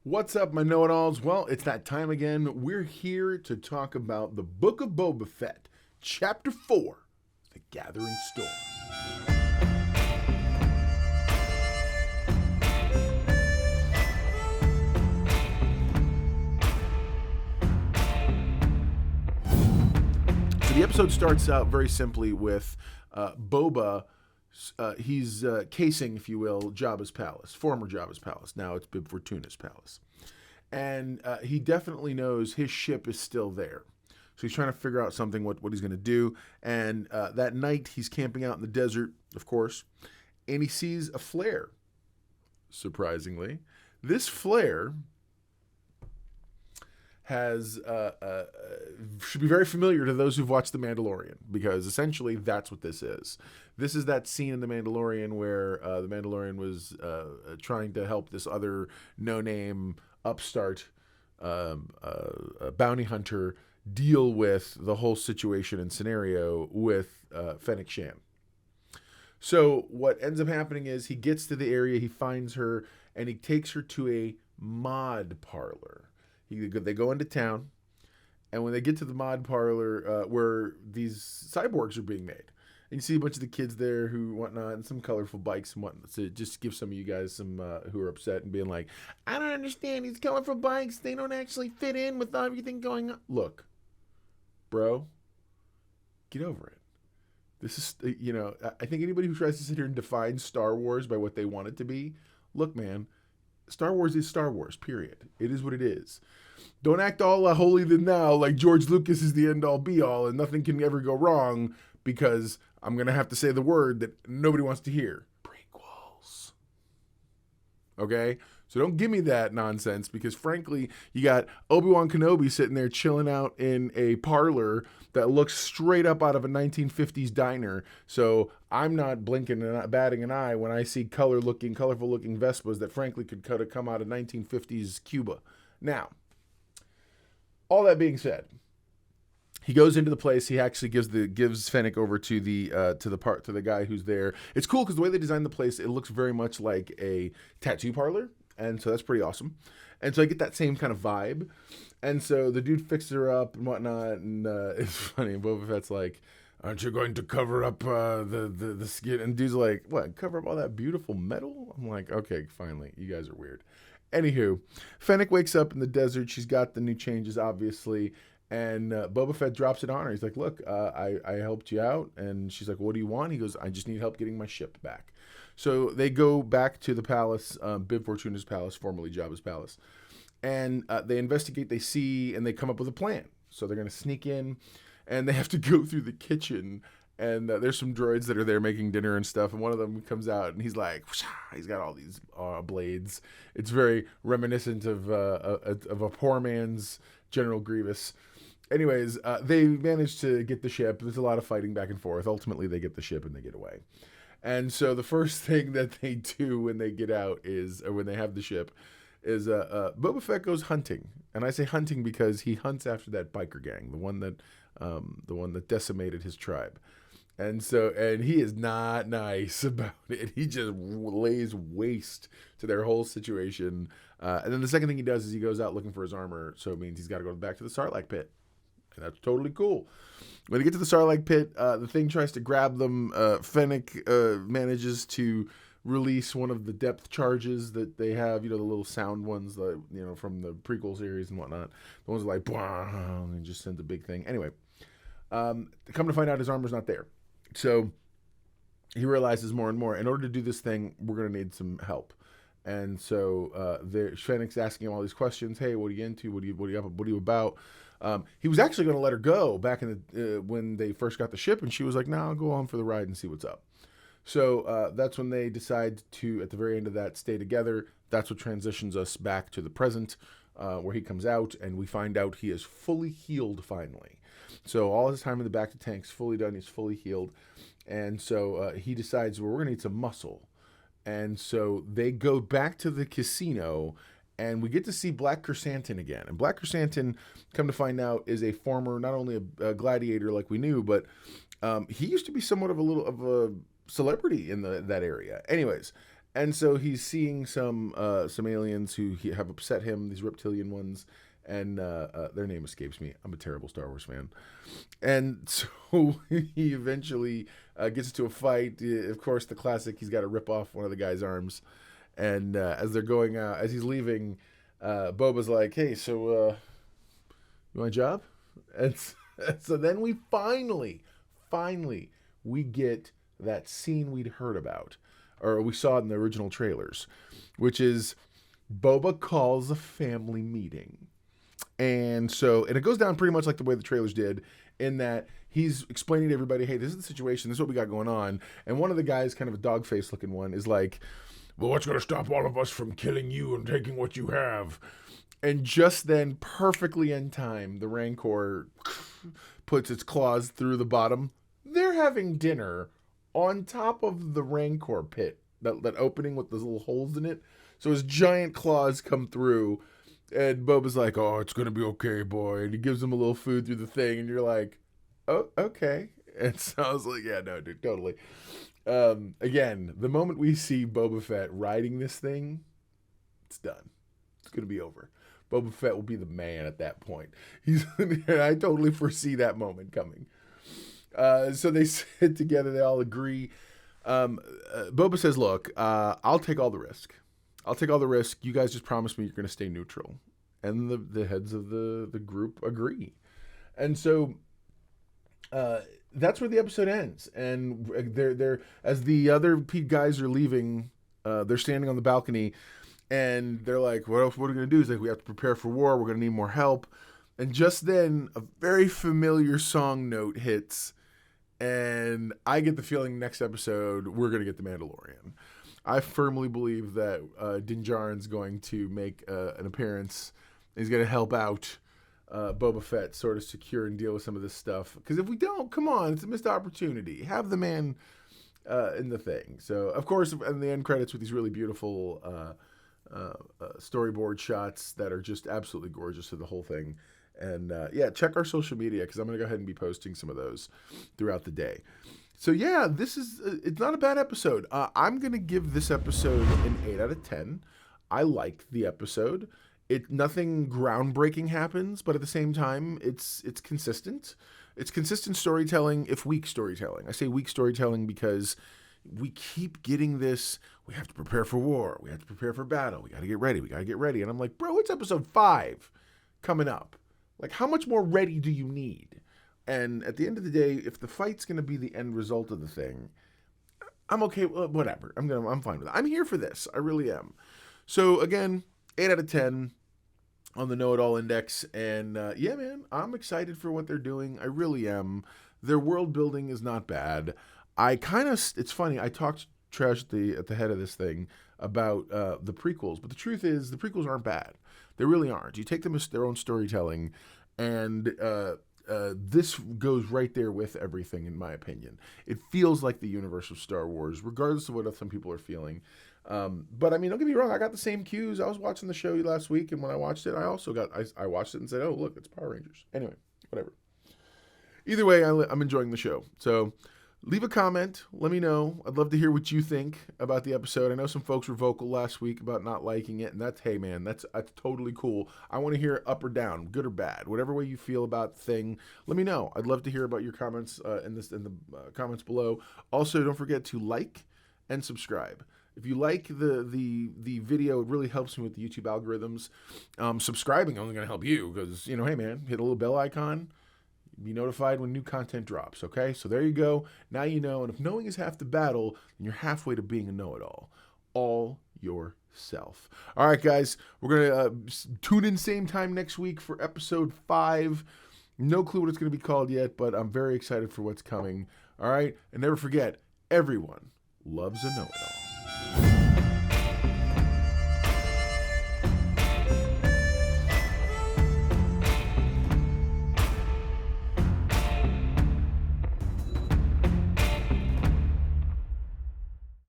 What's up, my know-it-alls? Well, it's that time again. We're here to talk about the Book of Boba Fett, Chapter 4, The Gathering Storm. So the episode starts out very simply with Boba. He's casing, if you will, Jabba's palace, former Jabba's palace. Now it's Bib Fortuna's palace. And he definitely knows his ship is still there. So he's trying to figure out something, what he's going to do. And that night, he's camping out in the desert, of course, and he sees a flare, surprisingly. This flare has should be very familiar to those who've watched The Mandalorian, because essentially that's what this is. This is that scene in The Mandalorian where the Mandalorian was trying to help this other no-name upstart bounty hunter deal with the whole situation and scenario with Fennec Shand. So what ends up happening is he gets to the area, he finds her, and he takes her to a mod parlor. They go into town, and when they get to the mod parlor where these cyborgs are being made, and you see a bunch of the kids there who whatnot, and some colorful bikes and whatnot. So just give some of you guys some who are upset and being like, I don't understand these colorful bikes. They don't actually fit in with everything going on. Look, bro, get over it. This is, I think anybody who tries to sit here and define Star Wars by what they want it to be, look, man, Star Wars is Star Wars, period. It is what it is. Don't act all holier than thou like George Lucas is the end-all be-all and nothing can ever go wrong, because I'm going to have to say the word that nobody wants to hear. Prequels. Okay? So don't give me that nonsense, because frankly, you got Obi-Wan Kenobi sitting there chilling out in a parlor that looks straight up out of a 1950s diner. So I'm not blinking and not batting an eye when I see colorful looking Vespas that frankly could have come out of 1950s Cuba. Now, all that being said, he goes into the place. He actually gives Fennec over to the guy who's there. It's cool because the way they designed the place, it looks very much like a tattoo parlor, and so that's pretty awesome. And so I get that same kind of vibe. And so the dude fixes her up and whatnot, and it's funny. Boba Fett's like, "Aren't you going to cover up the skin?" And dude's like, "What? Cover up all that beautiful metal?" I'm like, "Okay, finally, you guys are weird." Anywho, Fennec wakes up in the desert. She's got the new changes, obviously. And Boba Fett drops it on her. He's like, look, I helped you out. And she's like, what do you want? He goes, I just need help getting my ship back. So they go back to the palace, Bib Fortuna's palace, formerly Jabba's palace. And they investigate, they see, and they come up with a plan. So they're going to sneak in, and they have to go through the kitchen. And there's some droids that are there making dinner and stuff. And one of them comes out, and he's like, he's got all these blades. It's very reminiscent of a poor man's General Grievous. Anyways, they manage to get the ship. There's a lot of fighting back and forth. Ultimately, they get the ship and they get away. And so the first thing that they do when they get out or when they have the ship, is Boba Fett goes hunting. And I say hunting because he hunts after that biker gang, the one that decimated his tribe. And he is not nice about it. He just lays waste to their whole situation. And then the second thing he does is he goes out looking for his armor. So it means he's got to go back to the Sarlacc pit. And that's totally cool. When they get to the Sarlacc pit, the thing tries to grab them. Fennec manages to release one of the depth charges that they have, the little sound ones, from the prequel series and whatnot. The ones that like, and just sends a big thing. Anyway, come to find out his armor's not there. So he realizes more and more, in order to do this thing, we're going to need some help. And so Fennec's asking him all these questions. Hey, what are you into? What are you up? What are you about? He was actually going to let her go back in when they first got the ship, and she was like, "No, I'll go on for the ride and see what's up." So that's when they decide to, at the very end of that, stay together. That's what transitions us back to the present, where he comes out, and we find out he is fully healed finally. So all his time in the back to tank's fully done. He's fully healed, and so he decides, well, we're going to need some muscle. And so they go back to the casino, and we get to see Black Krrsantan again. And Black Krrsantan, come to find out, is a former, not only a gladiator like we knew, but he used to be somewhat of a celebrity in that area. Anyways, And so he's seeing some aliens who have upset him, these reptilian ones, and their name escapes me. I'm a terrible Star Wars fan. And so he eventually gets into a fight. Of course, the classic, he's got to rip off one of the guy's arms. And as they're going out, as he's leaving, Boba's like, hey, so you want a job? And so then we finally, we get that scene we'd heard about, or we saw in the original trailers, which is Boba calls a family meeting. And it goes down pretty much like the way the trailers did, in that he's explaining to everybody, hey, this is the situation, this is what we got going on. And one of the guys, kind of a dog-faced looking one, is like, well, what's going to stop all of us from killing you and taking what you have? And just then, perfectly in time, the Rancor puts its claws through the bottom. They're having dinner on top of the Rancor pit, that opening with those little holes in it. So his giant claws come through, and Boba's like, oh, it's going to be okay, boy. And he gives him a little food through the thing, and you're like, oh, okay. And so I was like, yeah, no, dude, totally. Again, the moment we see Boba Fett riding this thing, it's done. It's going to be over. Boba Fett will be the man at that point. I totally foresee that moment coming. So they sit together. They all agree. Boba says, look, I'll take all the risk. You guys just promise me you're going to stay neutral. And the heads of the group agree. And so that's where the episode ends. And they're as the other guys are leaving, they're standing on the balcony, and they're like, what else? What are we going to do? It's like, we have to prepare for war. We're going to need more help. And just then, a very familiar song note hits, and I get the feeling next episode we're going to get the Mandalorian. I firmly believe that Din Djarin's going to make an appearance. He's going to help out Boba Fett sort of secure and deal with some of this stuff. Because if we don't, come on, it's a missed opportunity. Have the man in the thing. So, of course, in the end credits with these really beautiful storyboard shots that are just absolutely gorgeous of the whole thing. And yeah, check our social media, because I'm going to go ahead and be posting some of those throughout the day. So yeah, it's not a bad episode. I'm going to give this episode an 8 out of 10. I liked the episode. Nothing groundbreaking happens, but at the same time, it's consistent. It's consistent storytelling, if weak storytelling. I say weak storytelling because we keep getting this, we have to prepare for war, we have to prepare for battle, we got to get ready. And I'm like, bro, it's episode 5 coming up. Like, how much more ready do you need? And at the end of the day, if the fight's going to be the end result of the thing, I'm okay. Whatever. I'm fine with it. I'm here for this. I really am. So again, 8 out of 10 on the Know-It-All Index. And yeah, man, I'm excited for what they're doing. I really am. Their world building is not bad. It's funny. I talked trash at the head of this thing about the prequels, but the truth is the prequels aren't bad. They really aren't. You take them as their own storytelling, and this goes right there with everything, in my opinion. It feels like the universe of Star Wars, regardless of what some people are feeling. But I mean, don't get me wrong. I got the same cues. I was watching the show last week, and when I watched it, I watched it and said, oh, look, it's Power Rangers. Anyway, whatever. Either way, I'm enjoying the show. So leave a comment. Let me know. I'd love to hear what you think about the episode. I know some folks were vocal last week about not liking it, and hey, man, that's totally cool. I want to hear up or down, good or bad, whatever way you feel about the thing. Let me know. I'd love to hear about your comments in the comments below. Also, don't forget to like and subscribe. If you like the video, it really helps me with the YouTube algorithms. Subscribing only going to help you because, hey, man, hit a little bell icon. Be notified when new content drops, okay? So there you go. Now you know, and if knowing is half the battle, then you're halfway to being a know-it-all. All yourself. All right, guys, we're going to tune in same time next week for episode 5. No clue what it's going to be called yet, but I'm very excited for what's coming. All right? And never forget, everyone loves a know-it-all.